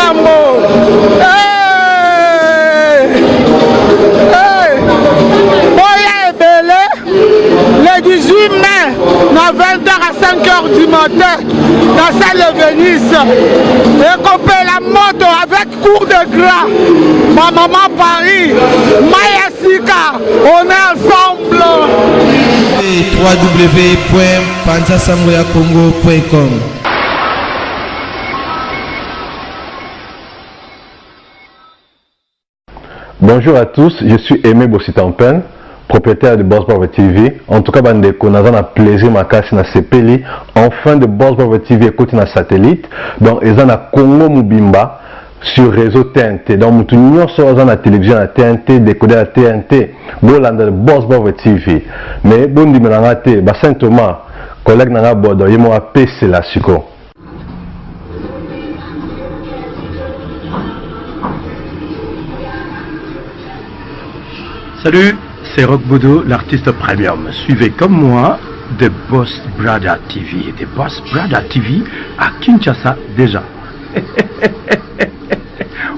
Makambo. Boya Ebele, le 18 mai, à 20h à 5h du matin, dans salle de Venise. Et couper la moto avec cours de gras. Ma maman Paris, Maya Sika, on est ensemble. www.panzasamoyacongo.com. Bonjour à tous, je suis Aimé Bossitampen, propriétaire de Boss Brother TV. En tout cas, bandeko, nous avons un plaisir makasi na sepeli. Enfin de Boss Brother TV écoute na satellite. Donc, ils ont à Congo Mubimba sur réseau TNT. Donc, nous avons la télévision à TNT, décoder à TNT. Bolanda de Boss Brother TV. Mais bon di melangate, ba Saint Thomas, collègue na bodo, yemo a PC la siko. Salut, c'est Rock Bodo, l'artiste premium. Suivez comme moi The Boss Brother TV. The Boss Brother TV à Kinshasa déjà.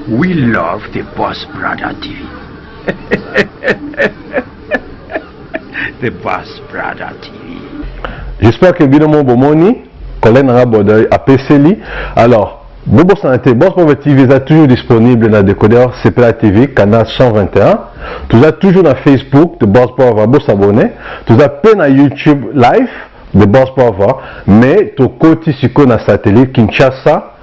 We love The Boss Brother TV. The Boss Brother TV. J'espère que Binomo Bomoni, collègue na bodo a PC li. Alors, Bobo Santé, Boss Brother TV est toujours disponible dans le décodeur CPA TV, canal 121. Tu as toujours dans Facebook de Boss Brother, vous s'abonner. Tu as peine à YouTube live de Boss Brother, mais tu côté sur le satellite Kinshasa,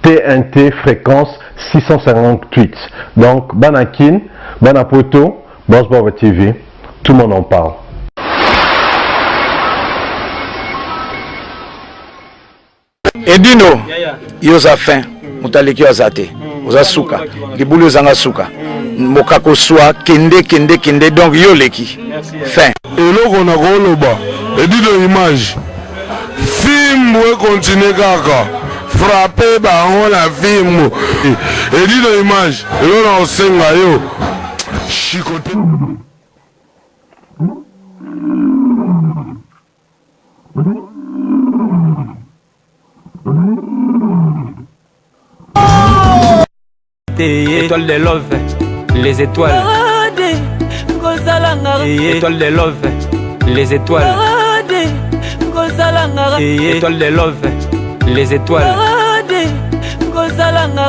TNT fréquence 658. Donc, Banakin, Banapoto, Boss Brother TV, tout le monde en parle. Edino, yoza fin, mutaleki azate, oza suka, libulu zanga suka, mokako soa, kende, donc yoleki, fin. Eloko na koloba, Edino image, film we continue kaka, frappé bango na film, Edino image, eloko na osenga yo, chikote. Étoile de love, les étoiles. Étoile de love, les étoiles. Étoile de love, les étoiles.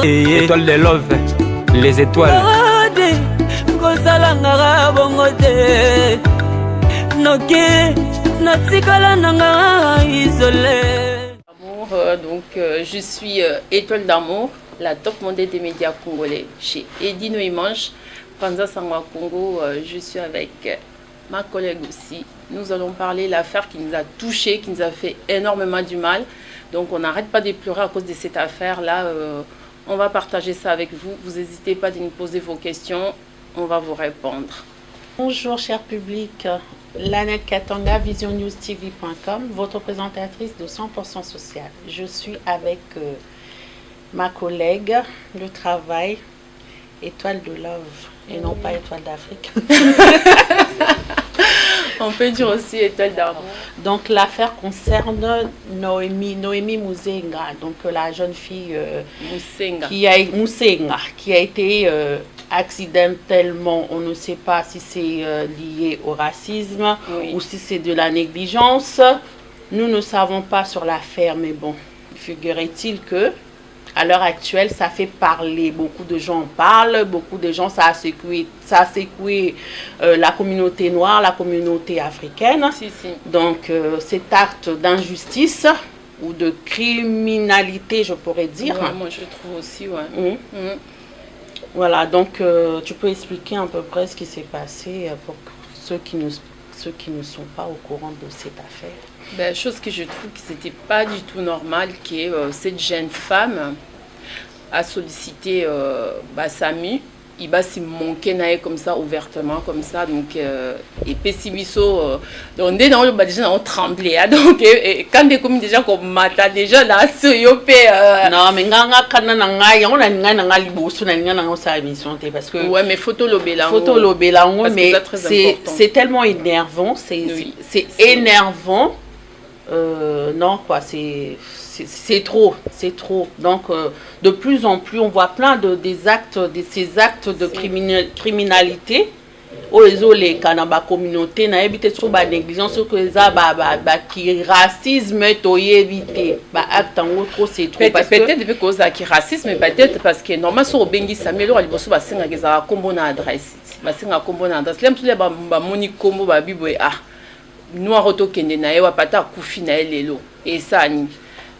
Étoile de love, les étoiles. Donc je suis Étoile d'amour, la top mondiale des médias congolais chez Edino Image, Panza Sangwa Congo. Je suis avec ma collègue aussi. Nous allons parler de l'affaire qui nous a touchés, qui nous a fait énormément du mal. Donc on n'arrête pas de pleurer à cause de cette affaire-là. On va partager ça avec vous. Vous n'hésitez pas de nous poser vos questions. On va vous répondre. Bonjour cher public, Lanette Katanga, visionnewstv.com, votre présentatrice de 100% social. Je suis avec ma collègue de travail, Étoile de Love, et non pas Étoile d'Afrique. On peut dire aussi Étoile d'amour. Donc l'affaire concerne Noémie Muzenga, donc la jeune fille qui a été accidentellement, on ne sait pas si c'est lié au racisme ou si c'est de la négligence. Nous ne savons pas sur l'affaire, mais bon, figurait-il que à l'heure actuelle, ça fait parler. Beaucoup de gens en parlent, beaucoup de gens, ça a secoué la communauté noire, la communauté africaine. Donc cet acte d'injustice ou de criminalité, je pourrais dire. Ouais, moi je trouve aussi, ouais. Voilà, donc tu peux expliquer à peu près ce qui s'est passé pour ceux qui ne sont pas au courant de cette affaire. Ben, chose que je trouve que c'était pas du tout normal que cette jeune femme a sollicité Samu. Il va se manquer comme ça ouvertement comme ça, donc et pessimiso donc dès dans le bas déjà on tremblait donc quand des communes déjà comme mata déjà là soyopé non mais nganga kana nanga on a ngana liboso na ngana sa émission parce que ouais mais photo lobela mais c'est tellement énervant, c'est énervant. Non quoi, c'est c'est trop. Donc, de plus en plus, on voit plein de ces actes de criminalité. Les canaba communauté na éviter trop ba négligence sur que ça qui racisme to éviter ba acte en trop c'est trop parce que peut-être depuis cause qui racisme peut-être parce que normalement sur bengi samelo ali boso ba singa za kombo na adresse ba singa kombo na adresse lem tule ba moni kombo ba bibo noir auto kende na ewa pata kufi na elelo et ça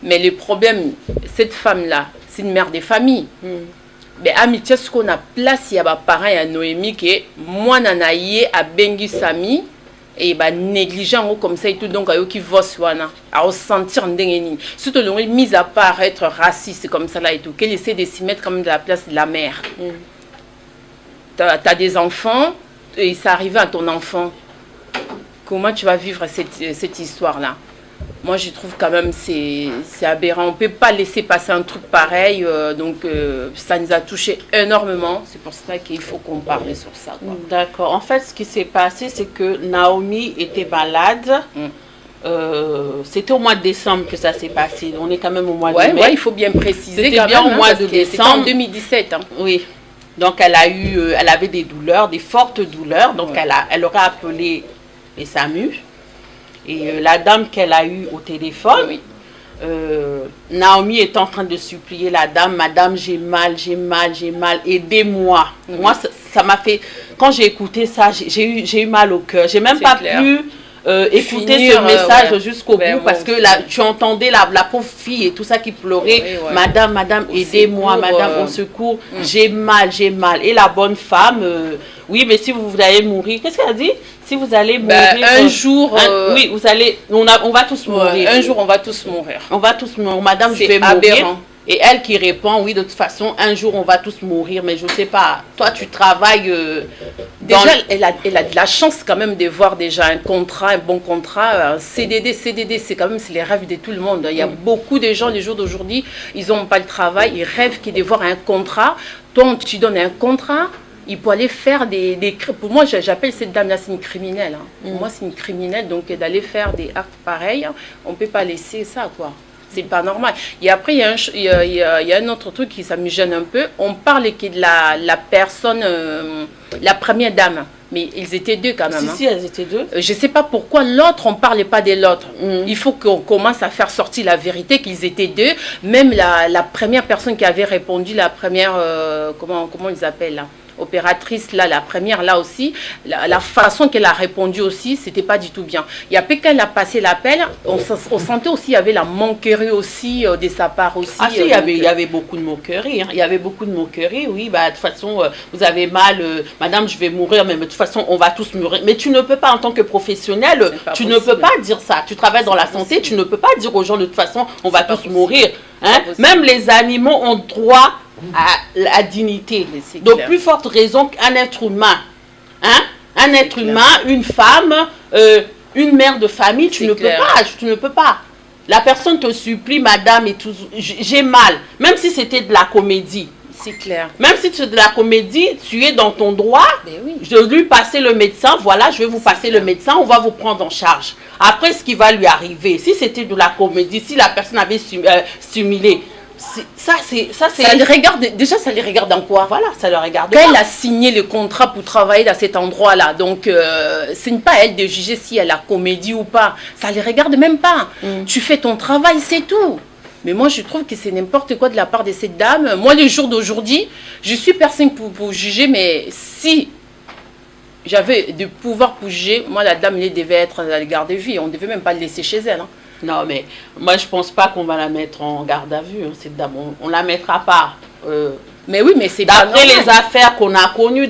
mais le problème cette femme là c'est une mère de famille. Mais amitié ce qu'on a place il y a parents à Noémie que moi nanaye a bengi sami et ba négligent comme ça et tout donc ayo qui voit wana à ressentir ndengeni surtout le mise à part être raciste comme ça là et tout qu'elle essaie de s'y mettre quand même de la place de la mère. T'as des enfants et ça arrive à ton enfant, comment tu vas vivre cette histoire là? Moi, je trouve quand même c'est aberrant. On ne peut pas laisser passer un truc pareil. Donc, ça nous a touché énormément. C'est pour ça qu'il faut qu'on parle sur ça. D'accord. En fait, ce qui s'est passé, c'est que Naomi était malade. C'était au mois de décembre que ça s'est passé. On est quand même au mois de mai. Ouais, il faut bien préciser. C'était bien au mois de décembre. En 2017. Hein. Oui. Donc, elle avait des douleurs, des fortes douleurs. Donc, elle aurait appelé les SAMU. Et la dame qu'elle a eue au téléphone, Naomi est en train de supplier la dame, madame, j'ai mal, aidez-moi. Moi, ça m'a fait, quand j'ai écouté ça, j'ai eu mal au cœur. J'ai même pas pu écouter ce message jusqu'au bout parce que là, tu entendais la pauvre fille et tout ça qui pleurait. Madame, aidez-moi, madame, au secours, j'ai mal. Et la bonne femme, oui, mais si vous allez mourir, qu'est-ce qu'elle a dit? Si vous allez mourir un jour, oui, vous allez, on va tous mourir. Un jour, on va tous mourir. On va tous mourir. Madame, je vais mourir. Et elle qui répond, oui, de toute façon, un jour, on va tous mourir. Mais je ne sais pas, toi, tu travailles... déjà, elle a de la chance quand même de voir déjà un contrat, un bon contrat. Un CDD, c'est quand même les rêves de tout le monde. Il y a beaucoup de gens, les jours d'aujourd'hui, ils n'ont pas le travail. Ils rêvent de voir un contrat. Toi, tu donnes un contrat. Il peut aller faire des... Pour moi, j'appelle cette dame-là, c'est une criminelle. Hein. Pour moi, c'est une criminelle. Donc, d'aller faire des actes pareils, on ne peut pas laisser ça, quoi. C'est pas normal. Et après, il y a un autre truc qui ça me gêne un peu. On parle de la personne, la première dame. Mais ils étaient deux quand même. Si, elles étaient deux. Je ne sais pas pourquoi l'autre, on ne parlait pas de l'autre. Il faut qu'on commence à faire sortir la vérité qu'ils étaient deux. Même la première personne qui avait répondu, la première, comment ils appellent là, opératrice là, la première là aussi, la façon qu'elle a répondu aussi, c'était pas du tout bien. Il y a qu'elle a passé l'appel, on sentait aussi, il y avait la moquerie aussi de sa part aussi. Ah si, il y avait beaucoup de moquerie, hein. Il y avait beaucoup de moquerie, oui, bah de toute façon, vous avez mal, madame, je vais mourir, mais de toute façon, on va tous mourir. Mais tu ne peux pas, en tant que professionnel, tu ne peux pas dire ça. Tu travailles dans la santé, tu ne peux pas dire aux gens, de toute façon, on va tous mourir. Hein? Même les animaux ont droit à la dignité. Donc, plus forte raison qu'un être humain. Hein? Un être humain, une femme, une mère de famille, tu ne peux pas. La personne te supplie, madame, et tout, j'ai mal. Même si c'était de la comédie. C'est clair. Même si c'est de la comédie, tu es dans ton droit. Je lui passer le médecin, voilà, je vais vous passer le médecin, on va vous prendre en charge. Après, ce qui va lui arriver, si c'était de la comédie, si la personne avait stimulé, ça les regarde, déjà ça les regarde en quoi? Voilà, ça le regarde. Quand elle a signé le contrat pour travailler dans cet endroit là, donc ce n'est pas à elle de juger si elle a comédie ou pas, ça les regarde même pas. Tu fais ton travail, c'est tout. Mais moi je trouve que c'est n'importe quoi de la part de cette dame. Moi le jour d'aujourd'hui, je suis personne pour juger, mais si j'avais du pouvoir pour juger, moi la dame elle devait être à la garde à vue, on ne devait même pas le laisser chez elle. Hein. Non, mais moi, je ne pense pas qu'on va la mettre en garde à vue, hein, cette dame. On ne la mettra pas. Mais oui, mais c'est d'après les affaires qu'on a connues,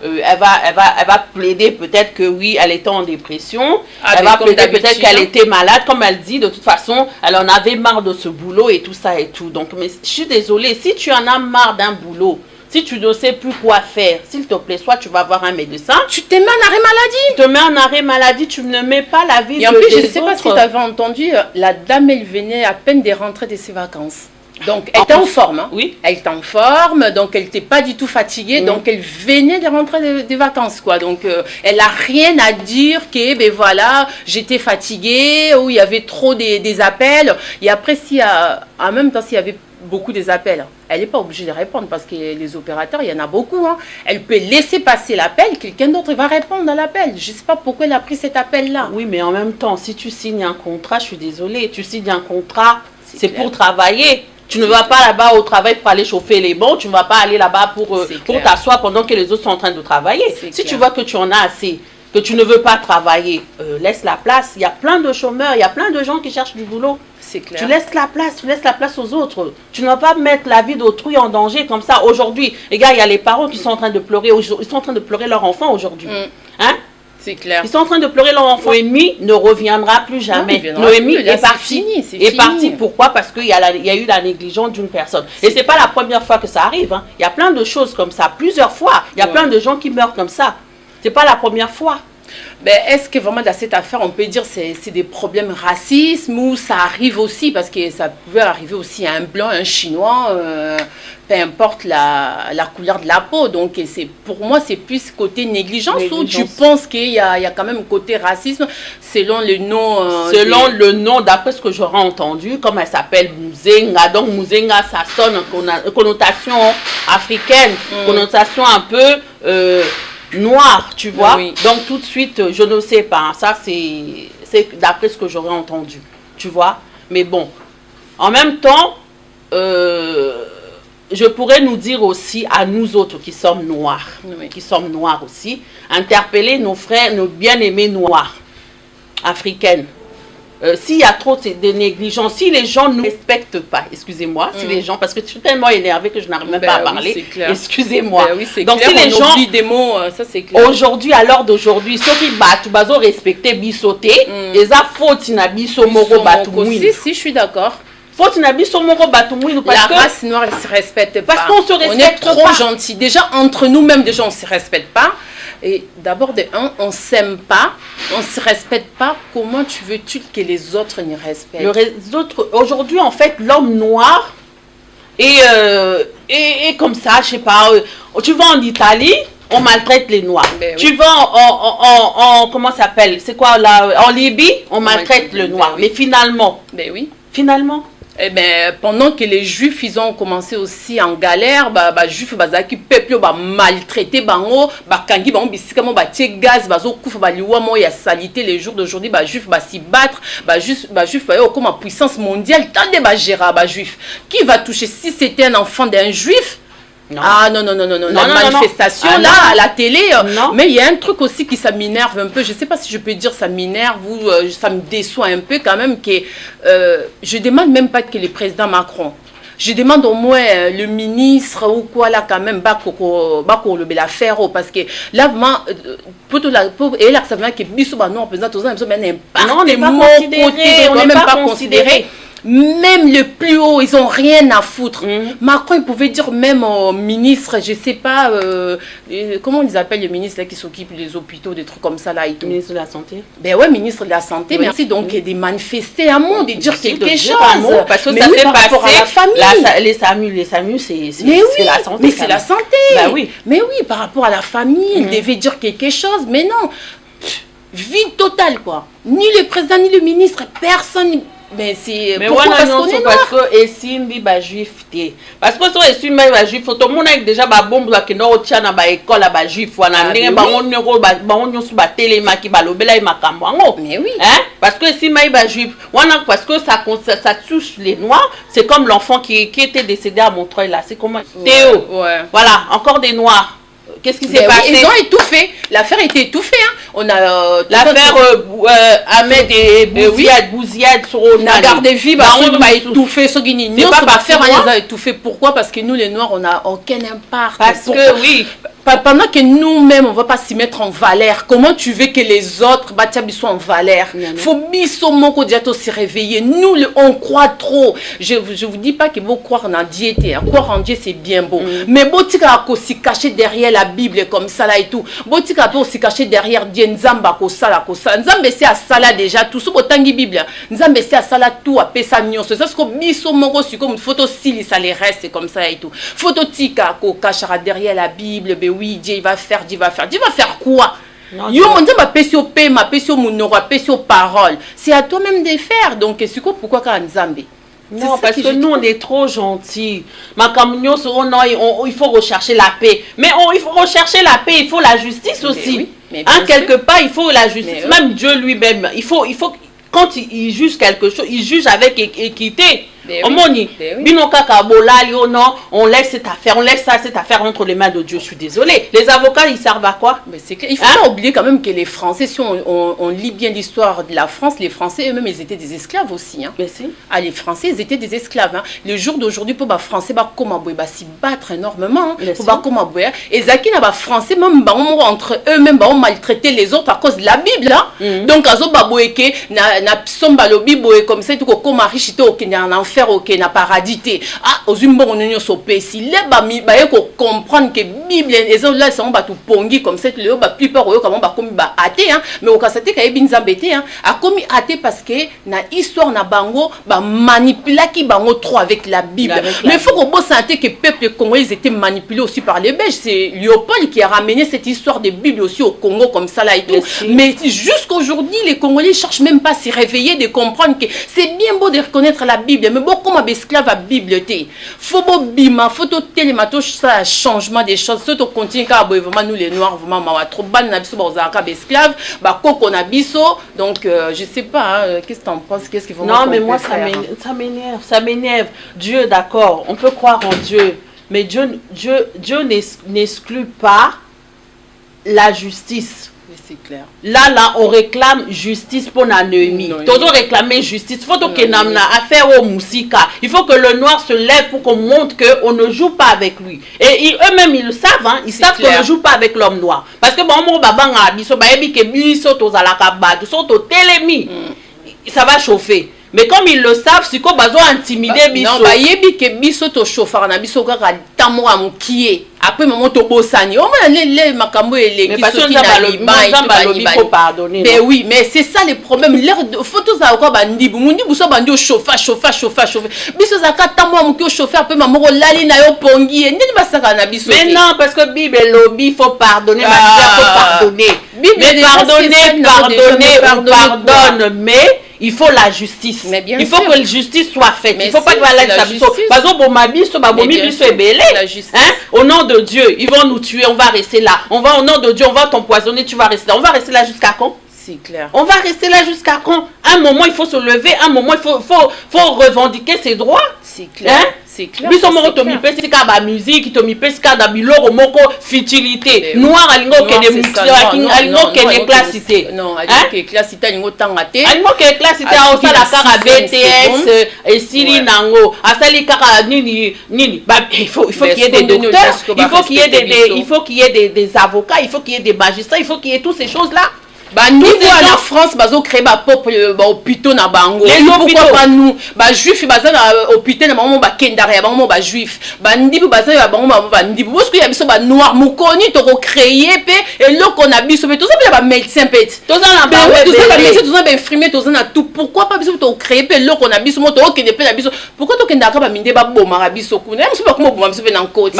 elle va plaider peut-être que oui, elle était en dépression. Elle va plaider peut-être qu'elle était malade. Comme elle dit, de toute façon, elle en avait marre de ce boulot et tout ça et tout. Donc, mais je suis désolée, si tu en as marre d'un boulot, si tu ne sais plus quoi faire, s'il te plaît, soit tu vas voir un médecin. Tu te mets en arrêt maladie. Tu te mets en arrêt maladie, tu ne mets pas la vie de Et en plus, je ne sais pas si tu avais entendu, la dame, elle venait à peine de rentrer de ses vacances. Donc, elle était en forme. Hein. Oui. Elle était en forme, donc elle n'était pas du tout fatiguée. Donc, elle venait de rentrer des vacances, quoi. Donc, elle n'a rien à dire que, ben voilà, j'étais fatiguée ou il y avait trop des appels. Et après, en même temps, s'il y avait beaucoup des appels, elle n'est pas obligée de répondre parce que les opérateurs, il y en a beaucoup. Hein. Elle peut laisser passer l'appel, quelqu'un d'autre va répondre à l'appel. Je ne sais pas pourquoi elle a pris cet appel-là. Oui, mais en même temps, si tu signes un contrat, je suis désolée, tu signes un contrat, c'est pour travailler. Tu ne vas pas là-bas au travail pour aller chauffer les bancs, tu ne vas pas aller là-bas pour t'asseoir pendant que les autres sont en train de travailler. Si tu vois que tu en as assez, que tu ne veux pas travailler, laisse la place. Il y a plein de chômeurs, il y a plein de gens qui cherchent du boulot. C'est clair. Tu laisses la place aux autres. Tu ne vas pas mettre la vie d'autrui en danger comme ça. Aujourd'hui, les gars, il y a les parents qui sont en train de pleurer. Ils sont en train de pleurer leur enfant aujourd'hui. Hein? C'est clair. Ils sont en train de pleurer leur enfant. Noémie ne reviendra plus jamais. Noémie est partie. Est partie. Pourquoi? Parce qu'il y a eu la négligence d'une personne. Et c'est pas la première fois que ça arrive. Hein. Il y a plein de choses comme ça. Plusieurs fois. Il y a plein de gens qui meurent comme ça. C'est pas la première fois. Ben, est-ce que vraiment dans cette affaire, on peut dire que c'est des problèmes racisme ou ça arrive aussi, parce que ça pouvait arriver aussi à un blanc, un chinois, peu importe la couleur de la peau. Donc pour moi, c'est plus côté négligence ou tu penses qu'il y a quand même côté racisme selon le nom selon le nom, d'après ce que j'aurais entendu, comme elle s'appelle Muzenga. Donc Muzenga, ça sonne une connotation africaine, connotation un peu... noir, tu vois. Oui. Donc tout de suite, je ne sais pas. Ça, c'est d'après ce que j'aurais entendu, tu vois. Mais bon, en même temps, je pourrais nous dire aussi à nous autres qui sommes noirs, aussi, interpeller nos frères, nos bien-aimés noirs, africaines. S'il y a trop de négligence, si les gens ne respectent pas, excusez-moi, si les gens, parce que je suis tellement énervée que je n'arrive même pas à parler, excusez-moi. Donc si les gens oublie des mots, ça c'est clair. Aujourd'hui, à l'heure d'aujourd'hui, ceux qui battent, bazo respecter bisoté, et ça faute na biso moro batumouine. Si, je suis d'accord. Faut na biso moro batumouine parce que la race noire, elle se respecte pas. Parce qu'on se respecte pas. On est trop gentils. Déjà entre nous-mêmes, déjà on se respecte pas. Et d'abord, on ne s'aime pas, on ne se respecte pas. Comment veux-tu que les autres nous respectent? Les autres, aujourd'hui, en fait, l'homme noir est comme ça, je sais pas. Tu vas en Italie, on maltraite les noirs. Ben, tu vas en comment ça s'appelle? C'est quoi là? En Libye, on maltraite le noir. Ben, mais finalement. Ben oui. Finalement. Eh ben, pendant que les juifs ils ont commencé aussi en galère, juifs bazaki peuple maltraité bango, kangi bango bisika mo tie gaz bazo kufa baliwa mo ya salité les jours d'aujourd'hui, juifs s'y battre, juifs comme en puissance mondiale, tant de gérer juifs. Qui va toucher si c'était un enfant d'un juif? Non. Ah non, la manifestation là à la télé, mais il y a un truc aussi qui ça m'énerve un peu, je sais pas si je peux dire ça m'énerve ou ça me déçoit un peu quand même, que je demande même pas que le président Macron, je demande au moins le ministre ou quoi là quand même le l'affaire parce que là vraiment et là ça veut dire que biso ba non président tous on n'est pas considéré. Même le plus haut, ils n'ont rien à foutre. Macron, il pouvait dire même au ministre, je ne sais pas, comment on les appelle les ministres là, qui s'occupent des hôpitaux, des trucs comme ça là et tout. Ministre de la Santé. Ben ouais, ministre de la Santé, merci. Donc, de manifester un mot, de dire quelque chose. Parce que ça fait passer la famille. Les SAMU, c'est la santé. Mais c'est la santé. Ben oui. Mais oui, par rapport à la famille, il devait dire quelque chose. Mais non, vide total quoi. Ni le président, ni le ministre, personne... Mais c'est pourquoi parce qu'on est noir. Parce que esimbi ba juif té. Parce que so esimbi ba juif, tout le monde a déjà ba bombe la kendo otia na ba école ba juif wana ndenge ba onyo ba onyo su ba telema ki ba lobela makambo ngo. Mais oui. Hein? Parce que esimbi ba juif, wana parce que ça touche les noirs, c'est comme l'enfant qui était décédé à Montreuil là, c'est comment Théo. Ouais. Voilà, encore des noirs. Qu'est-ce qui s'est passé? Ils ont étouffé. L'affaire était étouffée. Hein. On a l'affaire Ahmed et Bouziad sur la garde de vie. On va étouffer. C'est pas faire. On a étouffé. Pourquoi? Parce que nous les noirs, on n'a aucun impact. Parce que oui. pendant que nous-mêmes, on ne va pas s'y mettre en valeur, comment tu veux que les autres soient en valeur? Il faut se réveiller. Nous, on croit trop. Je ne vous dis pas que vous croire en Dieu. Croire en Dieu, c'est bien beau. Mais vous aussi caché derrière la Bible comme ça là et tout. Vous aussi caché derrière Dieu. Nzamba, Nzambe, c'est à ça là déjà. Tout ce que vous Bible. Nzambe, c'est à ça là tout. À ça c'est ça ce que biso mongo sur comme photo style ça les reste comme ça et tout. Photo tika ko cachera derrière la Bible. Oui, Dieu va faire, Dieu va faire. Dieu va faire quoi? Yo mon Dieu ma pesio paix, ma pesio munora, pesio parole. C'est à toi-même de faire. Donc c'est quoi pourquoi quand Nzambe? Non, parce que nous on est trop gentils. Il faut rechercher la paix. Mais il faut rechercher la paix, il faut la justice aussi. Oui, quelque part, il faut la justice. Même Dieu lui-même, il faut quand il juge quelque chose, il juge avec équité. On laisse cette affaire entre les mains de Dieu. Je suis désolée. Les avocats, ils servent à quoi? Il ne faut pas oublier quand même que les Français, si on lit bien l'histoire de la France, les Français eux-mêmes, ils étaient des esclaves aussi. Hein. Les Français, ils étaient des esclaves. Hein. Le jour d'aujourd'hui, pour les Français, s'y battre énormément. Et Zaki, les Français, même entre eux-mêmes, maltraiter les autres à cause de la Bible. Hein. Donc, comme ça, comme riche, faire aucun paradis aux unions sopesi les comprendre que Bible les autres là sont tout pongi comme ça le plupart comment comme athée mais au cas c'était qu'il binzambete a commis athée parce que na histoire na bango manipuler qui bango trop avec la Bible mais il faut qu'on sentir que peuple congolais ils étaient manipulés aussi par les Belges. C'est Léopold qui a ramené cette histoire de Bible aussi au Congo comme ça là et tout mais jusqu'aujourd'hui les Congolais cherchent même pas à se réveiller de comprendre que c'est bien beau de reconnaître la Bible mais beaucoup comme esclave à Bible faut bima faut télémato ça changement des choses surtout continue car vraiment nous les noirs vraiment trop ban na biso bazaka esclave koko na biso donc je sais pas qu'est-ce que tu en penses qu'est-ce qu'il faut non mais moi ça m'énerve Dieu d'accord on peut croire en Dieu mais Dieu n'exclut pas la justice. C'est clair. Là, on réclame justice pour Noémie. Toujours réclamer justice. Il faut que nous affaire au Moussika. Il faut que le noir se lève pour qu'on montre qu'on ne joue pas avec lui. Et eux-mêmes, ils le savent. Hein? Ils savent qu'on ne joue pas avec l'homme noir. Parce que ça va chauffer. Mais comme ils le savent, c'est qu'on va intimider biso. Non, yebi ke biso to chauffeur na biso kaka tamo amukie. Après maman to bosani. On va les makambo et les qui sont il faut pardonner. Mais oui, mais c'est ça le problème. L'air photos à quoi bandibu. Mundibu so bandi au chauffer. Biso zaka tamo amukie au chauffeur après maman lali na yo pongi. Ndeni basaka na biso. Mais non, parce que Bible lobby faut pardonner, faut pardonner. Mais pardonne, mais il faut la justice. Il faut que la justice soit faite. Il ne faut pas que la justice. Au nom de Dieu, ils vont nous tuer, on va rester là. Au nom de Dieu, on va t'empoisonner, tu vas rester là. On va rester là jusqu'à quand? C'est clair. On va rester là jusqu'à quand? Un moment, il faut se lever. Un moment, il faut revendiquer ses droits. C'est clair. C'est clair. Biso moko to mi pesi ka ba musique to mi pesi ka da biloko moko futilité noir alingo ke de alingo ke de classité non alingo ke classité alingo tangate alingo ke classité a osala kaka BTS et sili nango asali kaka nini bah il faut qu'il y ait des docteurs il faut qu'il y ait des avocats il faut qu'il y ait des magistrats il faut qu'il y ait toutes ces choses là. Nous en France bazo créer peuple hôpitaux na bango pourquoi pas nous juif baza na hôpital na bango kendare bango juif ndibu baza ya bango ndibu parce que ya biso noir mukoni to créer pe et loko na biso pe to ça médecin pe to ça na médecin to ça infirmier to ça na tout pourquoi pas biso to créer pe loko na biso moto okende pe na biso pourquoi to kendaka ba minde ba boma biso kuna musu pas comment boma biso pe na nkoti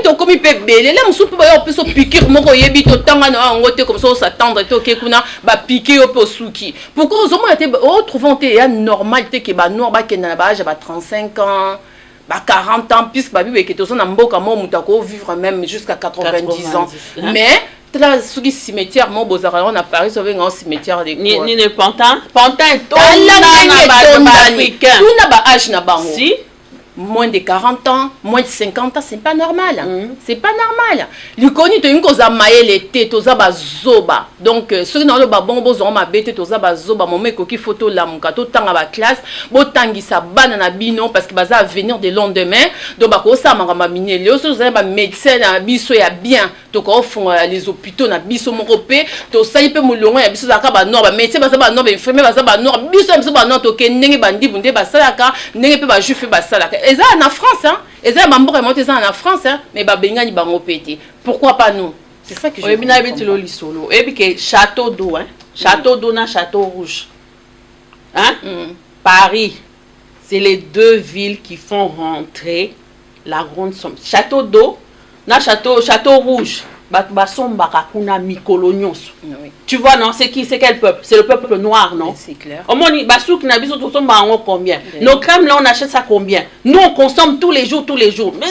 to komi pe belé là musu pa yo biso piqûre moko yebi to tanga na ngote comme ça on s'attendre que kuna ba piquer au posuki pourquoi aux hommes était trouvons était normal que ba noir ba kena ba âge ba 35 ans ba 40 ans puisque ba bibe que to na mboka mo mutako vivre même jusqu'à 90 ans mais là ce qui cimetière mon bozara on a Paris sauver un cimetière de ni pantin tout na ba âge na bango si moins de 40 ans, moins de 50 ans, c'est pas normal. C'est pas normal. Le connu, tu as une cause à mailler l'été, tu as zoba. Donc, ceux qui ont le bon, bon, ma bête, tu as zoba, mon mec, qui photo la mouka, tu as la classe, bon, tangi sa banane bino, parce que baza venir de lendemain, donc, bah, ça m'a miné, les autres, vous avez médecin, biso, y a bien, donc, au fond, les hôpitaux, na biso, mon repé, tu sais, il peut moulonger, y a biso, zakaba, non, médecin, baza, non, infirmier, baza, non, biso, non, tu es nenge bandi, bundé, basalaka, nenge pe ba juif, basalaka. Et ça, en France, hein. Et ça, Bambo est monté ça en France, hein. Mais Babengani Bango pété. Pourquoi pas nous? C'est ça que je veux dire. Et puis que château d'eau, hein. Château d'eau, na château rouge. Hein? Paris, c'est les deux villes qui font rentrer la grande somme. Château d'eau, na château rouge. Tu vois, non? C'est qui? C'est quel peuple? C'est le peuple noir, non? C'est clair. Combien? Nos crèmes, là, on achète ça combien? Nous, on consomme tous les jours. Mais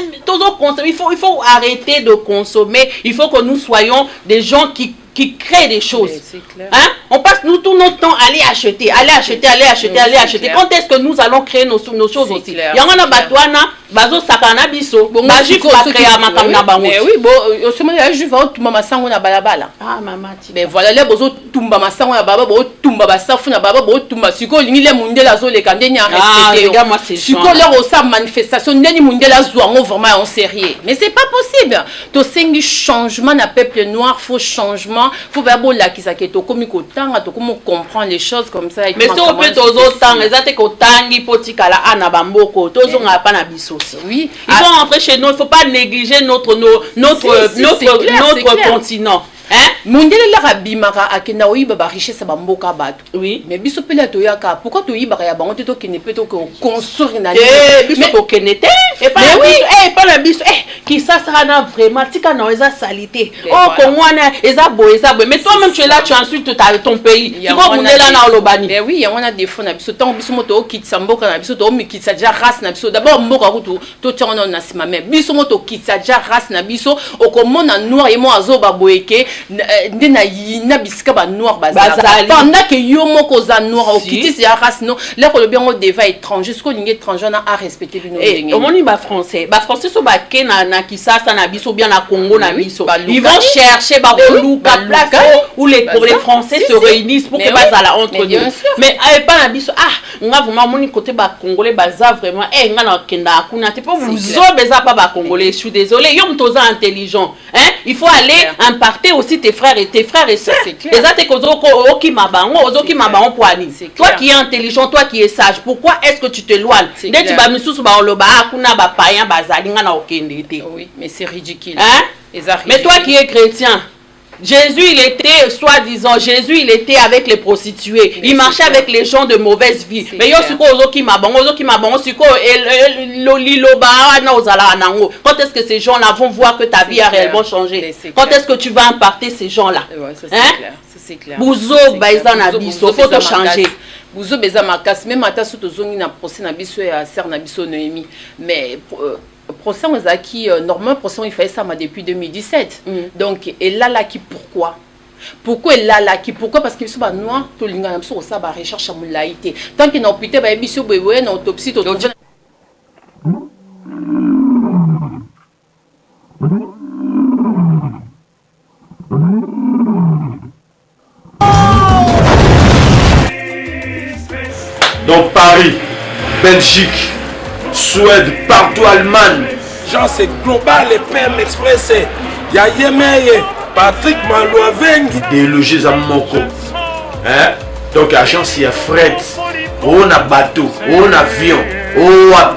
il faut arrêter de consommer. Il faut que nous soyons des gens qui créent des choses. Hein? On passe nous tout notre temps à aller acheter. Quand est-ce que nous allons créer nos choses aussi? Il y en a batouana, bazo sakana biso, majif va créer makamna bango. Mais oui, bon, au moment il y a juste tumba sango na balabala. Ah maman. Mais voilà les bozo tumba masango na baba, bo tumba basafu na baba, bo tumba siko lingi le mundela zo le kande nya respecter. Regarde moi c'est siko leur au sa manifestation ndeni mundela zo ngo vraiment en sérieux. Mais c'est pas possible. To sengi changement na peuple noir, faut changement, faut verbo la ki saketo komi ko tanga to comment comprendre les choses comme ça. Mais si on peut tozo tanga, ezate ko tangi potikala ana bamboko, tozo nga pa na biso. Oui, il faut rentrer chez nous, il ne faut pas négliger notre continent. Hein? Mondele la rabimaka akena oyiba ba richesse ba mboka bato. Oui. Mais biso pela to yaka. Pourquoi to yiba ya bango to kene peto ko construire na. Biso ko kenete. Et pas oui, pas la biso. Qui ça na vraiment tika na eza salité. Oh kongwana eza boy. Mais toi même tu es là, tu insultes ton pays. Tu vois mondela na olobani. Mais oui, on a des fonds na biso tant biso moto kitsa mboka na biso to mi kitsa ja race na biso. D'abord mboka kutu to tchana na sima mais biso moto kitsa ja race na biso o komona noir et moi azoba boyeke. Ndena bisika ba noir bazali pendant que yo moko za noir au kiti c'est race non là ko le bien on deva étranger ce ko lingi étranger na a respecter bino ndenge au moni ba français so ba ke na kisasa na biso bien na Congo na biso ils vont chercher ba luka place où les français se réunissent pour que bazala entre nous mais pas na biso nga vraiment moni côté ba congolais baza vraiment nga na kenda kuna te pour vous obeza pas ba congolais je suis désolé yo mtoza intelligent hein il faut aller imparter aussi tes frères et sœurs. Toi qui es intelligent, toi qui es sage, pourquoi est-ce que tu te loines? Oui, mais c'est ridicule. Hein? Mais toi qui es chrétien, Jésus, il était, soi-disant, il était avec les prostituées. Mais il marchait avec les gens de mauvaise vie. Mais quand est-ce que ces gens-là vont voir que ta vie a réellement changé? Quand est-ce que tu vas imparter ces gens-là? C'est clair. Bouzo, il faut te changer. Bouzo, même à ta soutozongi na procès na biso et à serre na biso Noémie. Mais procès normalement procès il fait ça depuis 2017. Donc et là qui pourquoi pourquoi parce que biso ba noir to linga na biso ça ba recherche à mulaité tant qu'il n'a hôpital ba biso beboye na autopsie to donc Paris, Belgique, Suède, partout Allemagne. Genre c'est global et PM Express. Ya Yemeye, Patrick Malouavengi. Des logis à Moko. Hein? Donc agence il y a fret. On a bateau, on a avion, on a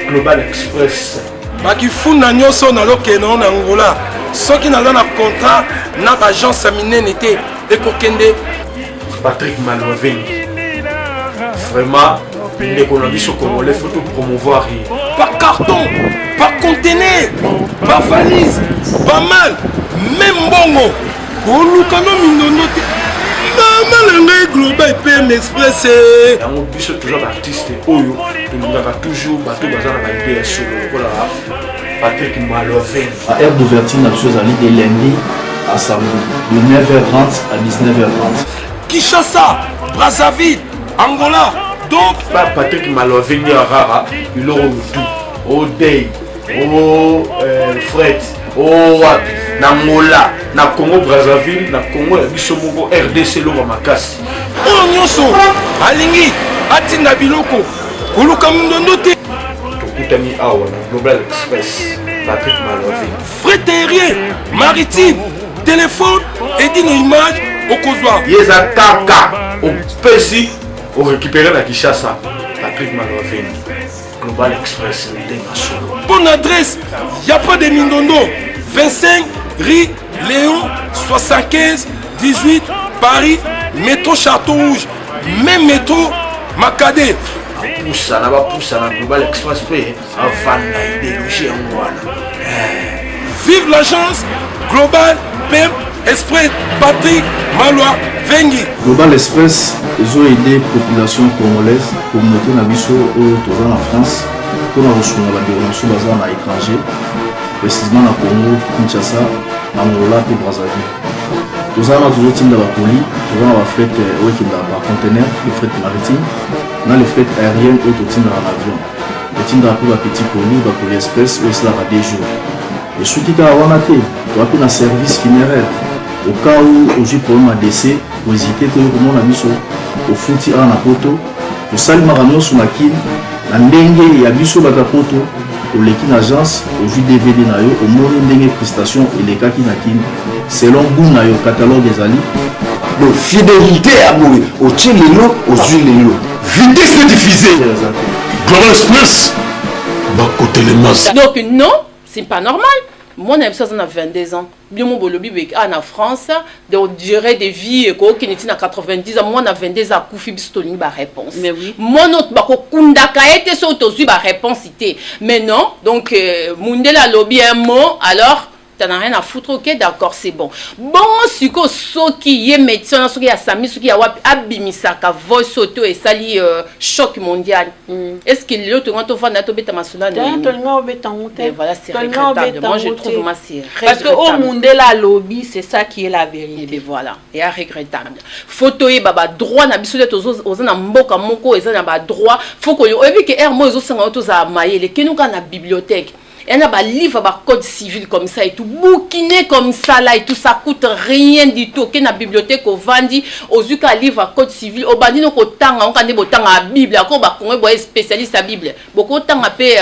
Global Express. Baki funa nyoso na lokeno na Angola. Soki na na contrat na agence minene été ekokende Patrick Malouavengi. Vraiment, l'économie au Congolais, il faut tout promouvoir. Par carton, par conteneur, par valise, pas mal, même bongo. Global PM Express. On peut toujours l'artiste Oyo, il a toujours bateau bazar à l'idée sur le Patrick Malouavengi. À heure d'ouverture, la chose à de lundi à samedi, de 9h30 à 19h30. Kinshasa, Brazzaville, Angola, Donc, Patrick Maloveni Rara, il aura tout. Au Day, au Fred, au Namola, na Congo Brazzaville, na Congo Bisomoko, RDC Loma Makasi. Oh nyonso, alingi, atinda biloko, koluka mundondo te. Tokutani awa na Global Express, Patrick Maloveni. Frais aérien, maritime, téléphone, Edino Image, Okozwa. Yeza Kaka, au Pessi, au récupérer la Kishasa, Patrick Maloveni. Global Express, bonne adresse, y a pas de Mindondo. 25 rue Léon 75 18 Paris, métro Château Rouge, même métro Macadé. Poussa na Global Express avant d'idéologie en Wana. Vive l'agence Global PEM Express Patrick Maloa Vengi. Global Express, ils ont aidé la population congolaise, communauté Nabiso en France, pour la recherche de la développement basée à l'étranger, précisément à Congo, Kinshasa, Angola et Brazzaville. Nous avons toujours de la colis, nous avons fret par conteneur, les fret maritimes, nous avons les fret aériennes et tout dans l'avion. Nous avons pour petit colis express, où c'est là à des jours. Et ce qui est à Wanate, nous avons un service funéraire. Au cas où j'ai problème à décès, vous hésitez que comment on a mis au fouti à la poto, au salut marano sur la kin, la ndenge et abisso batapoto, au l'équipe agence, au jus DVD nayo, au mono ndenge prestation et les kaki nakin, selon goût nayo catalogue des ali. Donc fidélité à mourir, au tien l'élo, aux huiles l'élo. Vitesse de diffuser. Global Express, bah côté les masses. Donc non, c'est pas normal. Moi, on a 22 ans. Bien mon bolobi en France, donc durée de vie qui est à 90 ans. Moi, on a 22 ans. Koufi bistoling ba réponse. Mais oui. Moi, notre bako kundaka était sur autosuit ba réponse cité. Mais non, donc Mundela lobby un mot alors. T'en as rien à foutre, ok, d'accord, c'est bon. Bon, si qui est médecin, ce qui a Sami, ce qui a Abimisaka, voice auto et sali choc mondial. Est-ce qu'il y a autre monde à Tobé Tamasula? Voilà, c'est regrettable. Moi, je trouve moi c'est regrettable. Parce qu'au monde la lobby, c'est ça qui est la vérité. Et voilà, et regrettable. Photo et baba droit na biso aux na mboka moko et na ba droit. Faut que et puis que air moi aux sango tous à mailler les kenuka na bibliothèque. Il y a un livre, un code civil comme ça et tout, bouquiné comme ça là et tout, ça coûte rien du tout. Qu'il y a une bibliothèque au Vandi, aux yeux qu'un livre, un code civil, au Bandi, on a des botans à la Bible, on a spécialiste à la Bible, beaucoup de temps à payer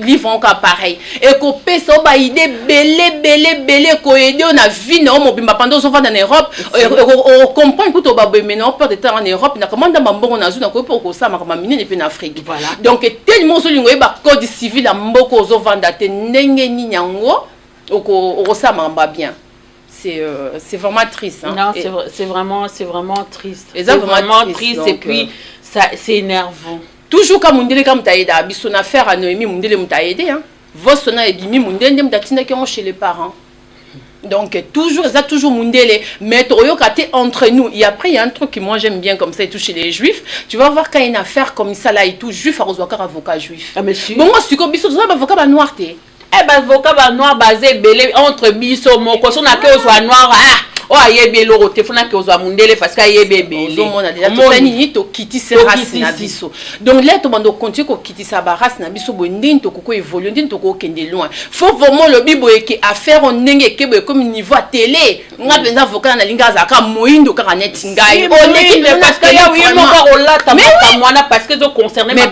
livre encore pareil. Et qu'on paie ça, on a idée, belé, qu'on aide, on a vu, on a pendant qu'on va en Europe, on comprend, écoute, on va maintenant, on peut être en Europe, on a commandé un bon, on a vu, on a pour que ça, on a mis une en Afrique. Donc, tellement, on a un code civil, un bon, c'est vraiment triste. Hein? Non, c'est vraiment triste. C'est vraiment triste et puis c'est énervant. Toujours comme on dit comme tu as aidé, son affaire à Noémie, on dit que tu as aidé. Vos sonna et bimi, on dit que tu as chez les parents. Donc toujours, ça toujours mundele, mais entre nous. Et après, il y a un truc que moi j'aime bien comme ça et tout chez les juifs. Tu vas voir quand il y a une affaire comme ça là et tout, juif à rejoindre avocat juif. Ah monsieur. Bon moi si comme biso, ça avocat noir té. Eh ben avocat noir basé belé entre biso mon quoi, on a que soit noir ah. Oh aye belo roté fona que ozo mundele parce que aye bébé. On a déjà tout nini to kiti se race na biso. Donc là to bando continuer ko kiti sa race na biso bo ndine to ko évoluer ndine to ko kende loin. Faut vraiment le bibo que affaire on ndenge ke comme niveau à télé. Nga benza avocat na linga za ka moindo ka net ngai. Oh l'équipe parce que ya oui mon ko là ta mwana parce que zo concerné ma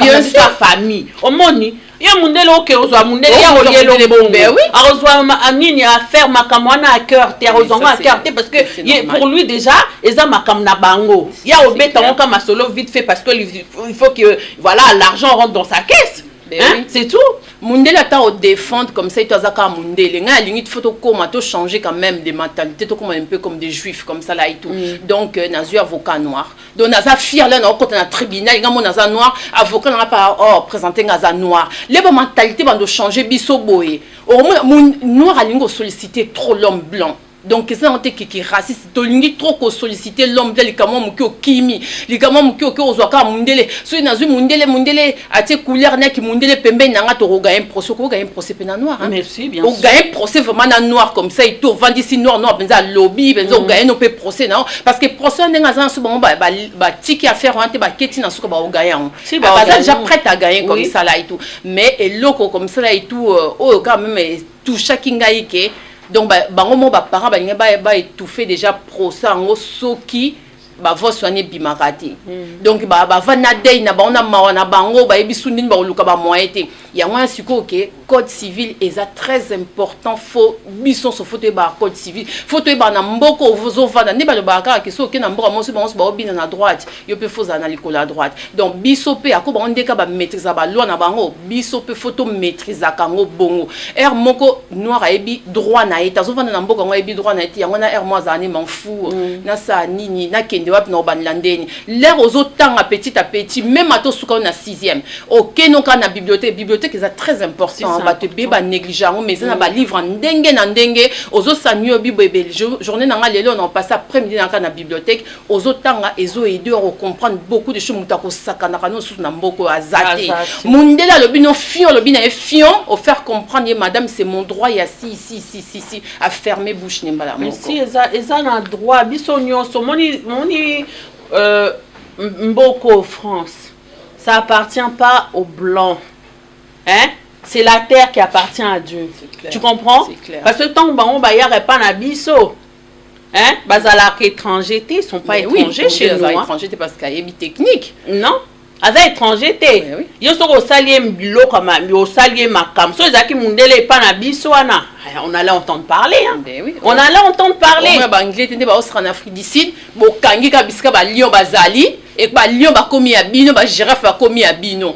famille. Au moni il y a mundele ok ozo mundele ya oyelo bombe oui arozwa anini affaire makamwana à cœur te arozonga à cœur parce que pour lui déjà eza makam na bango ya obeta onka masolo vite fait parce que il faut que voilà l'argent rentre dans sa caisse. Hein? C'est tout. Mundele attend au défendre comme ça et toi zaka mundele nga limite faut comment to changer quand même des mentalités to comme un peu comme des juifs comme ça là et tout. Donc nazu avocat noir donc naza fier là na côté na tribunal nga mon naza noir avocat n'a pas présenter naza noir les mentalités vont changer biso boye au moins noir a lingo solliciter trop l'homme blanc. donc ça on qui raciste tolingi trop solliciter l'homme de likamo muki okimi likamo muki ozwaka mundele so inazu mundele atie couleur na ki mundele pembe nanga to roga un procès ko ga un procès pena noir hein merci bien sûr un procès vraiment na noir comme ça et tout vendre ici noir benza lobby benza ga un procès non parce que procès nanga za so bon ba tiki affaire on te ba keti na suka ba ogaya on si ba déjà prête à gagner comme ça là et tout mais et loko comme ça là et tout quand même tout chaque ngaike donc bango mo ba parents ba étouffé déjà procès en soki ba va soigner bimarati donc ba va na dei na ba on a na bango ba ebisu ndini ba luka ba moité ya moi siko que code civil est très important faut bison so faut ba code civil faut ba na mboko ozo vana ne ba le ba ka ke so ke na mboko mo so ba obina na droite yo pe faut na likolo à droite donc biso pe akoba on deka ba maîtriser ba loi na bango biso pe photo maîtriser kango bongo er moko noir ebi droit na eta zo vana na mboko ngo ebi droit na eta yango na er moi zani m'en fou na sa nini na kende wapi na banlandeni l'air aux autant à petit même à tout suka na 6e OK non ka na bibliothèque c'est très important ba te be ba négligeant mais ça na ba livre ndenge na ndenge aux autres sanyo bibé journée na lelo on passe après-midi na bibliothèque aux autant ezo aider à comprendre beaucoup de choses mutako sakana kana sous na mboko azate mundela lobi no fion lobi na fion au faire comprendre madame c'est mon droit il y a si à fermer bouche nembala mais si eza na droit bisonyo so moni Mboko France, ça appartient pas aux blancs, hein? C'est la terre qui appartient à Dieu. Tu comprends? Parce que tant qu'on va y a pas nabiso, hein? Bazala étrangers, ils sont pas étrangers chez nous. Étrangers parce qu'il y a une technique. Non. Aza étranger té. Yo so ko salier mbilo comme yo salier makam. So ezaki mundele pa na biso wana. On allait entendre parler hein. On allait entendre parler. On ba anglais tende ba osra en Afrique du Sud, bo kangi ka biska ba lion bazali et ba lion ba komi ya bino ba girafe ba komi ya bino.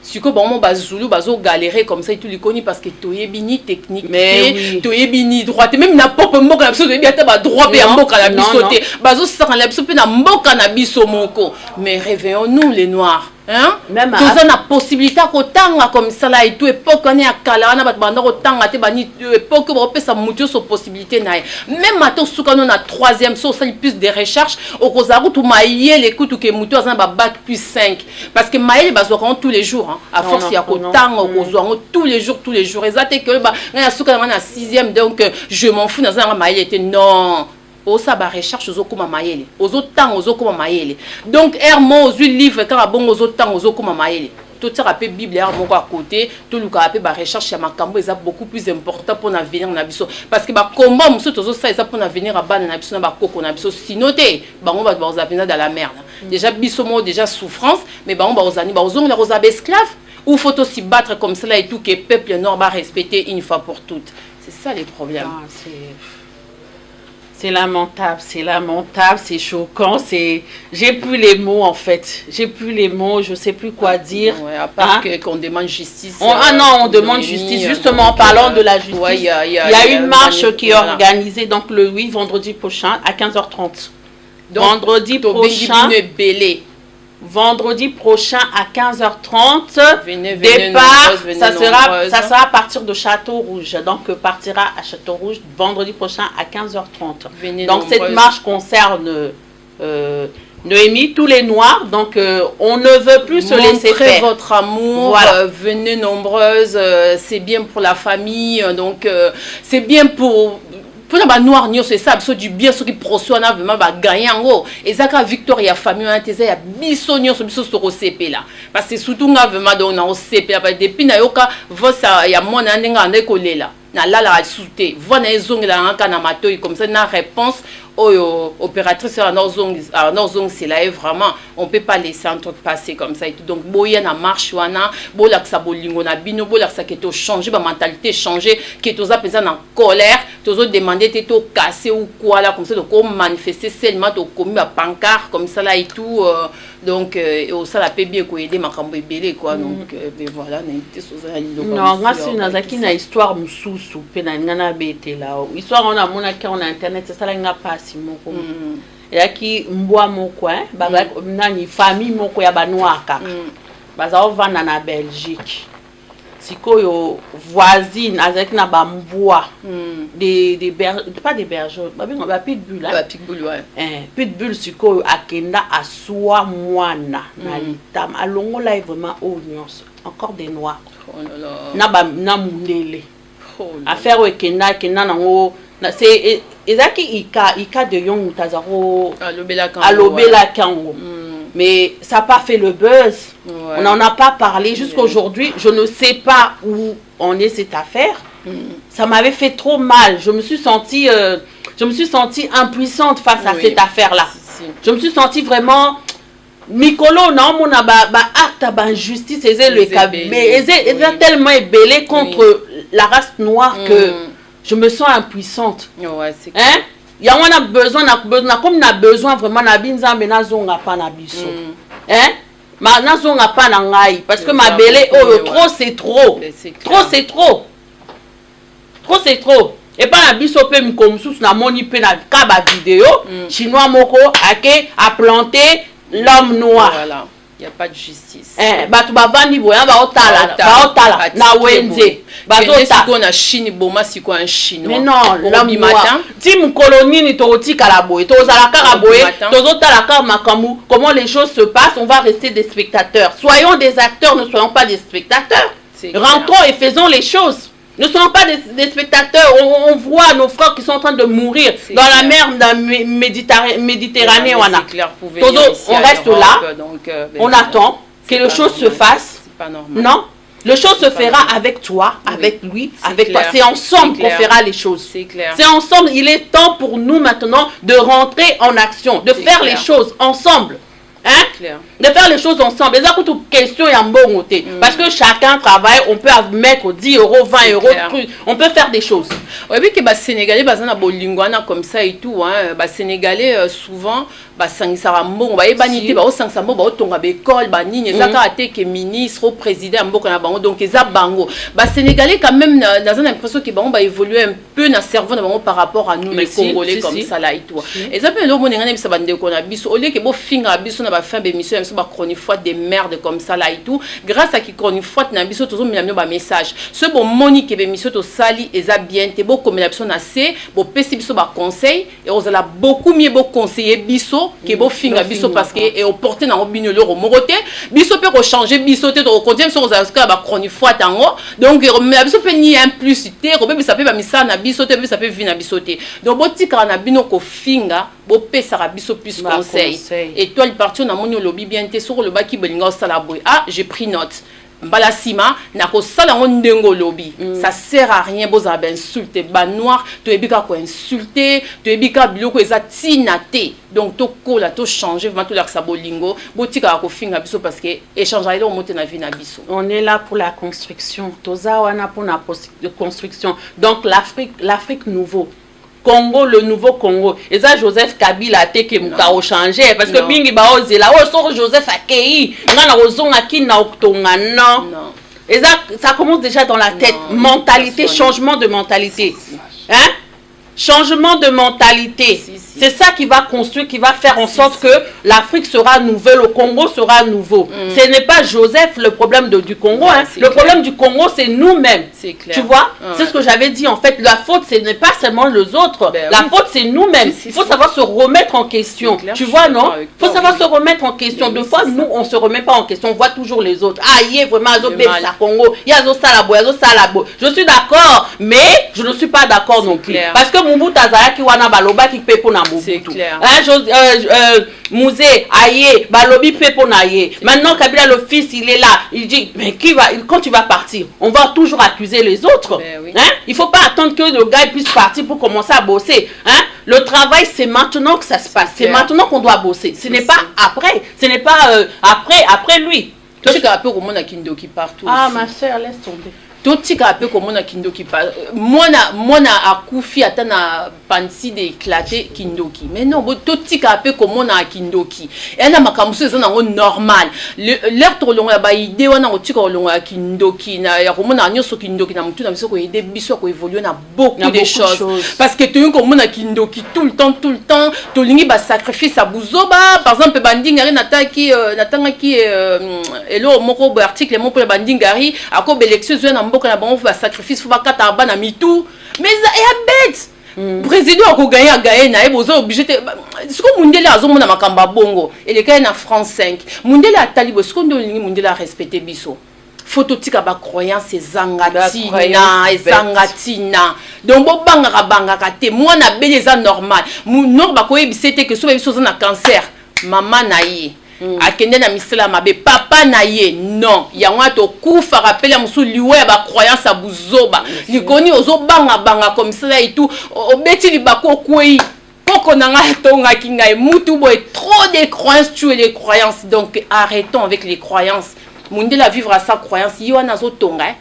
Siko bon ba zulu bazo galérer comme ça et tout les connu parce que toyebini technique mais toyebini droit même na pop mboka na biso toyebi ata ba droit pe mboka na biso te bazo saka na biso pe na mboka na biso moko mais réveillons-nous les noirs hein même tous on a possibilité ko tanga comme ça là et tout époque on est à kala na ba banda ko tanga te bani époque ba pesa mutu so possibilité na même mato suka non na 3e so ça plus de recherche au kozaru tout maïe les kutu ke mutu azana ba bac plus 5 parce que maïe bazo tous les jours hein. À force il y a autant tous les jours exact que ba na suka na 6e donc je m'en fous dans un maïe était non au saba recherche aux okuma maïle aux autant aux okuma maïle donc hermo aux livre quand bon aux autant aux okuma maïle tout ça rappelle bible hermo à côté tout le cas ba recherche ya makambo est beaucoup plus important pour l'avenir na biso parce que ba combat muso tozo ça est pour l'avenir à bana na biso na ba koko na biso sinoté ba on va vous appeler dans la merde déjà biso mo déjà souffrance mais ba on va aux ani ba aux les rosabe esclaves ou faut aussi battre comme cela et tout que peuple nord va respecter une fois pour toutes c'est ça les problèmes c'est lamentable, c'est choquant, j'ai plus les mots en fait, je sais plus quoi dire. Ouais, à part qu'on demande justice. On demande justice, justement en parlant de la justice. Il y a une marche qui est organisée donc le 8 vendredi prochain à 15h30. Vendredi prochain à 15h30, départ, ça sera à partir de Château Rouge. Donc, partira à Château Rouge vendredi prochain à 15h30. Donc, cette marche concerne Noémie, tous les Noirs. Donc, on ne veut plus se laisser faire. Montrez votre amour, voilà. Venez nombreuses, c'est bien pour la famille. Donc, c'est bien pour la noir c'est ça du bien ceux qui procèdent vraiment gagner en gros et ça quand Victoria famille un tese ya biso biso soro CP là parce que surtout vraiment donc na CP depuis na yoka vosa ya mona ndenga ndekolela na la souté vona ezongela ngaka na matoi comme ça na réponse opératrice à nos c'est là vraiment on peut pas laisser un truc passer comme ça et tout donc boya na marche wana bola que ça bolingo na bino bola que ça que to changer ba mentalité changer que to za pesa en colère to demander to casser ou quoi là comme ça donc manifester seulement to commis ba pancarte comme ça là et tout donc ça la peut bien ko aider makambo ebele quoi donc voilà na été soza non moi c'est nazaki na histoire mususu pe na ngana bete là histoire on a mona ki on a internet c'est ça la ngapa moko yaki mbwa moko nani famille moko ya banwaka baza ovanda na Belgique sikoyo voisine avec na bambois des pas des bergers ba pitbull ba pitbull ouais pitbull sikoyo akenda aswa mwana na litama alongola vraiment au nyonso encore des noirs na mundele affaire ekenda nango c'est ezaki ika de yong tazaro alobela kango. Mais ça n'a pas fait le buzz. Ouais. On n'en a pas parlé jusqu'à aujourd'hui. Je ne sais pas où en est cette affaire. Ça m'avait fait trop mal. Je me suis sentie impuissante face à cette affaire-là. Je me suis sentie vraiment Mikolo non mon acte d'injustice mais est tellement ébellé contre la race noire que je me sens impuissante. Ouais, c'est hein? Il y a besoin comme na besoin vraiment na binza mais na zonga pa na biso. Hein? Ma na zonga pa na ngai parce que ma belé trop c'est trop. Trop c'est trop. Trop c'est trop. Et pas na biso pe mkomsusu na moni pe na ka ba vidéo chinois moko a planté l'homme noir. Voilà. Il n'y a pas de justice. Batu babani boya ba otala na wenze. Na Chine boma siko en chinois. Mais non, l'homme noir. Ti mkoloni ni toti kalaboy, to zala karaboy, to zotala ka makamu. Comment les choses se passent, on va rester des spectateurs. Soyons des acteurs, ne soyons pas des spectateurs. Rentrons et faisons les choses. Ne soyons pas des spectateurs. On voit nos frères qui sont en train de mourir dans la mer Méditerranée. On reste là, on attend que les choses se fassent. Non, les choses se fera avec toi, avec lui, avec toi. C'est ensemble qu'on fera les choses. C'est ensemble. Il est temps pour nous maintenant de rentrer en action, de faire les choses ensemble. Hein? De faire les choses ensemble. Les autres questions y a un bon côté. Parce que chacun travaille, on peut mettre 10 euros, 20 euros, on peut faire des choses. Oui, puis que les Sénégalais, comme ça et tout, hein, les Sénégalais, souvent, ça bon, banité, ça bon, tonga école, banini, ça que ministre, président, donc les bango. Les Sénégalais quand même, dans une impression qu'ils vont évoluer un peu dans le cerveau par rapport à nous les Congolais comme ça là et tout. Et ça peut nous on est ça bande qu'on a bis au lieu que bon finger à bis on a fait des missions même chronique fois des merdes comme ça là et tout. Grâce à qui chronique fois na bis toujours mis un message. Ce bon monique et mission to sali et ça bien te beau comme la personne assez bon pesi biso ba conseil et on a beaucoup mieux beau conseiller biso que beau finger biso parce que et au porter dans obino le moroté biso peut changer biso te au continuer sur ça ba chronique fois tango donc biso peut ni implicité robé ça peut ba misa na biso te ça peut venir na biso te donc botika na bino ko finger bo pesa ka biso plus conseil et toi le parti na moni lobby bien te sur le baki belinga sala boy j'ai pris note Balasima na ko sala ndengo lobby ça sert à rien boza ba insulter ba noir to ebika ko insulter to ebika biloko eza tinate donc to kola to changer vraiment to la sa bolingo botika ko finga biso parce que échanger là on monte na vie na biso. On est là pour la construction toza wana pour la construction donc l'Afrique nouveau Congo, le nouveau Congo. Et ça, Joseph Kabila te ke muta o changer parce que bingi ba ozela o so Joseph akei ngana ozonga kina oktonga non. Et ça commence déjà dans la tête, mentalité, changement de mentalité. Hein? Changement de mentalité. C'est ça qui va construire, qui va faire en sorte que l'Afrique sera nouvelle, le Congo sera nouveau. Ce n'est pas Joseph le problème du Congo. Hein. Le problème du Congo, c'est nous-mêmes. Tu vois, c'est ce que j'avais dit. En fait, la faute, ce n'est pas seulement les autres. La faute, c'est nous-mêmes. Il faut savoir se remettre en question. Tu vois, non? Il faut savoir se remettre en question. Des fois, nous, on ne se remet pas en question. On voit toujours les autres. Ah, il y a vraiment un Congo. Il y a Salabo. Je suis d'accord, mais je ne suis pas d'accord non plus. Parce que Moumouta Zayaki Wana Baloba qui peut pour c'est clair. Mouzé, Aïe, Balobi Peponaye. Maintenant, Kabila, le fils, il est là. Il dit, mais quand tu vas partir, on va toujours accuser les autres. Hein? Il ne faut pas attendre que le gars puisse partir pour commencer à bosser. Hein? Le travail, c'est maintenant que ça se passe. C'est maintenant qu'on doit bosser. Ce n'est pas après. Ce n'est pas après lui. Tu sais qu'un peu au monde à Kindo qui partout. Ah, ma soeur, laisse tomber. totika peu comme on a kindoki pas moi na akufi atana pansi d'éclater kindoki mais non totika peu comme on a kindoki et na makamuso eza nango normal l'air to longa ba idée wana otika longa kindoki na ya komona nyoso kindoki na mutu na biso ko aider biso ko évoluer na beaucoup de choses parce que tu comme on a kindoki tout le temps to lingi ba sacrifice à buzoba par exemple bandingari nataki natangaki elo moko bo article mon pour bandingari ako élection zo na mboka na bango ba sacrifice faut ba kata ba na mitu mais ya bête président a gagné na ebozo obligé ce que mundele azomona makamba bongo et le cas na France 5 mundele atalibo ce qu'on doit mundele respecter biso photo tika ba croyance ezangatina donc bo banga te moi na beleza normal non ba ko ebisete que so biso na cancer maman na ye akende na misela mabe papa na ye non yango to kufa rappela musu liwe ba croyance abuzoba likoni ozo banga comme ça et tout obeti libako kwei poko nanga tonga kinga mutu boy trop de croyances tuer les croyances donc arrêtons avec les croyances mundi la vivre à sa croyance yiwana zo tonga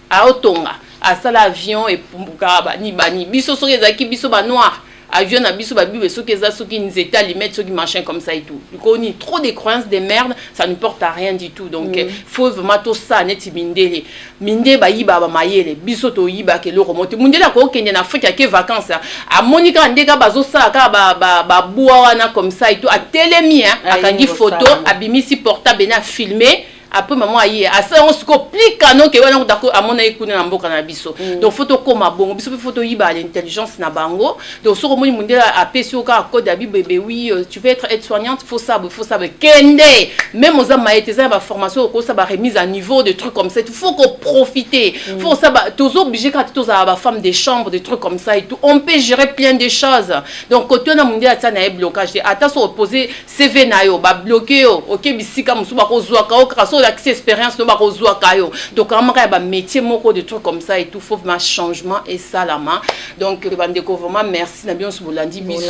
a otonga à ça l'avion et pumbuka bani biso so ezaki biso ba noir avion na biso ba bibe so keza so ki nzeta limite so ki machin comme ça et tout on a trop de croyances de merde ça ne porte à rien du tout donc faut vraiment tout ça neti minde ba yiba ba mayele biso to yiba ke lo remonter mundela ko kende na Afrique ke vacances a monika ndeka bazo sala ka ba bua wana comme ça et tout a telemi akangi photo abimisi portable na filmer après maman aye asa on se complique non que wana ndako amona ikuna na mboka na biso donc photo koma bongo biso photo yiba l'intelligence na bango donc so komoni mundela apesi oka code abi bébé oui tu veux être aide-soignante faut ça kende même aux amaïté ça ba formation ko ça ba remise à niveau de trucs comme ça il faut qu'on profiter faut ça ba tous obligé quand tous ba femme de chambre des trucs comme ça et tout on peut gérer plein de choses donc côté na mundela ça na blocage ata so opposer CV na yo ba bloquer yo OK bisika musu ba ko zwa ka o l'accès expérience no ba kozwa kayo donc amaka ba métier moko de trucs comme ça et tout faut un changement et ça la main donc bandeko vraiment merci na bien bolandi biso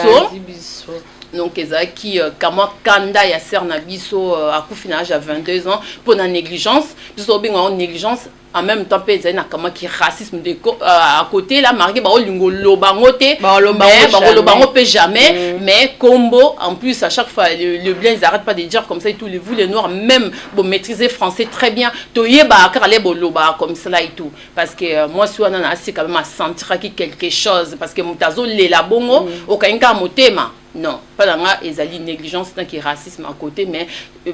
donc ezaki kama kanda ya ser na biso akufinage à 22 ans pour la négligence biso binga en négligence en même temps pe ezali na kama ki racisme de à côté là marqué ba olingo lobangote ba lobango pe jamais mais combo en plus à chaque fois le blanc ils arrêtent pas de dire comme ça et tout vous les noirs même bon maîtriser français très bien toyé ba karale bo loba comme ça et tout parce que moi si on a assez quand même à sentir quelque chose parce que mutazo le la bongo okainka motema non pas dans la ezali négligence tant qui racisme à côté mais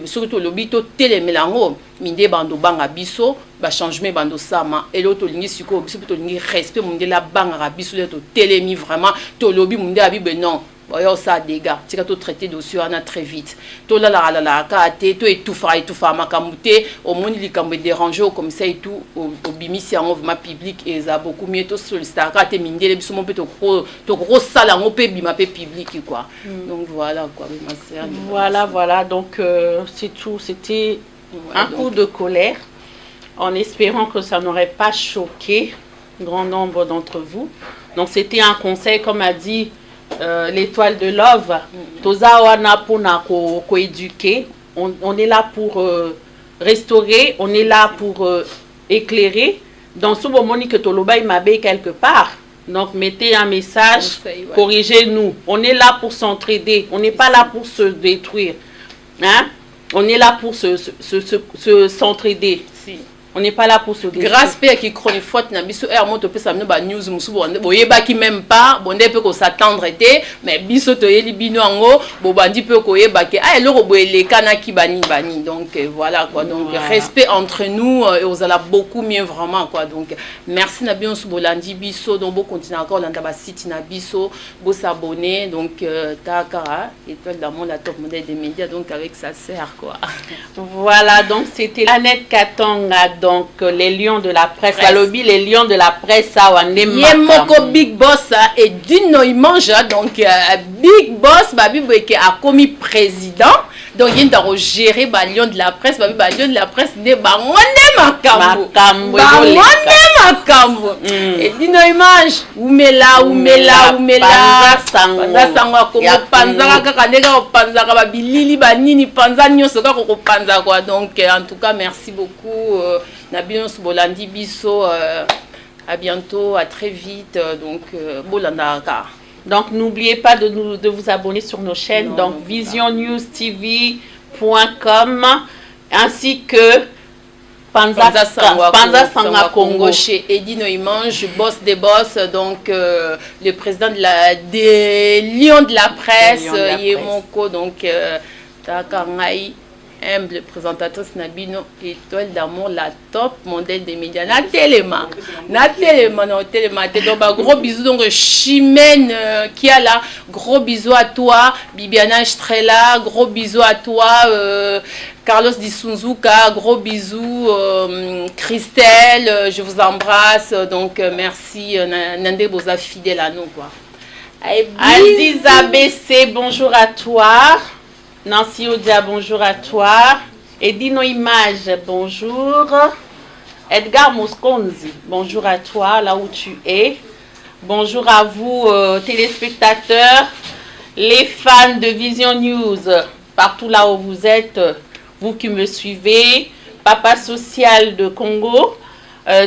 surtout lobito telemelango minde bando banga biso ba changement bando sama et l'autre lingi siko biso to lingi respect munde la banga biso to telemi vraiment to lobi munde abi ben non boyo ça dégâts tika to traiter dossier ana très vite to la ka te to étouffa makamute au monde likambe déranger comme ça et tout au bimisi en mouvement public et ça beaucoup mieux to solliciter ka te mindele biso mon peu to gros sala ngo pe bima pe public quoi donc voilà quoi ma sœur voilà donc c'est tout c'était un coup de colère en espérant que ça n'aurait pas choqué grand nombre d'entre vous donc c'était un conseil comme a dit l'étoile de Love toza wana pona ko éduquer on est là pour restaurer on est là pour éclairer dans ce moment que toloba imabe quelque part donc mettez un message corrigez-nous on est là pour s'entraider on n'est pas là pour se détruire hein on est là pour s'entraider on n'est pas là pour se détruire. Grâce à qui chronique faute na biso er monte peut savoir ba news musu boyeba qui même pas bonde peut ko s'attendre été mais biso to yeli bino ngo bo bandi peut ko yeba ke ah eloko boyele kana ki bani donc voilà quoi donc respect entre nous et on a beaucoup mieux vraiment quoi donc merci na bien su bolandi biso donc bo continuer encore dans ba site na biso bo s'abonner donc takara étoile d'amour la top modèle des médias donc avec sa sœur quoi. Voilà donc c'était Annette Katanga donc les lions de la presse Alobi les lions de la presse Yemoko Big Boss et Dino Imanja donc Big Boss babi boyeke a commis président donc il y a gérer Lion de la presse, Lion de la presse ne makambo et dino image umela panza sangwa ko panza kaka ndeka panza ka bilili banini panza nyoso ka ko panza quoi. Donc en tout cas merci beaucoup Nabino Bolandi biso, à bientôt, à très vite. Donc bolanda ka. Donc n'oubliez pas de vous abonner sur nos chaînes, donc visionnewstv.com ainsi que Panza Sangwa Congo chez Edino Imange, boss des boss, donc le président des Lions de la presse, Yemoko, donc Takangai, humble présentatrice Nabino, étoile d'amour, la top modèle des médias. Na téléma, donc gros bisous donc Chimène qui a là, gros bisous à toi, Bibiana Estrella, gros bisous à toi, Carlos Di Sunzuka, gros bisous, Christelle, je vous embrasse, donc merci, Nande Boza fidèle à nous quoi. Aziz ABC, bonjour à toi. Nancy Odia, bonjour à toi. Edino Image, bonjour. Edgar Mosconzi, bonjour à toi, là où tu es. Bonjour à vous, téléspectateurs, les fans de Vision News, partout là où vous êtes, vous qui me suivez. Papa Social de Congo,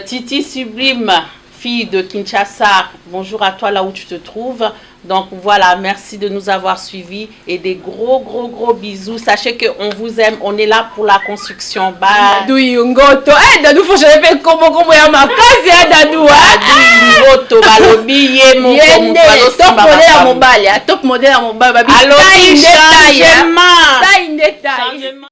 Titi Sublime, fille de Kinshasa, bonjour à toi là où tu te trouves. Donc voilà, merci de nous avoir suivis et des gros bisous. Sachez qu'on vous aime, on est là pour la construction. Bye. Dadou Yungoto, Dadou faut que je répète comment ya ma case Dadou. Dadou Yungoto, balobi yemo top modèle à mon bal, alors changement.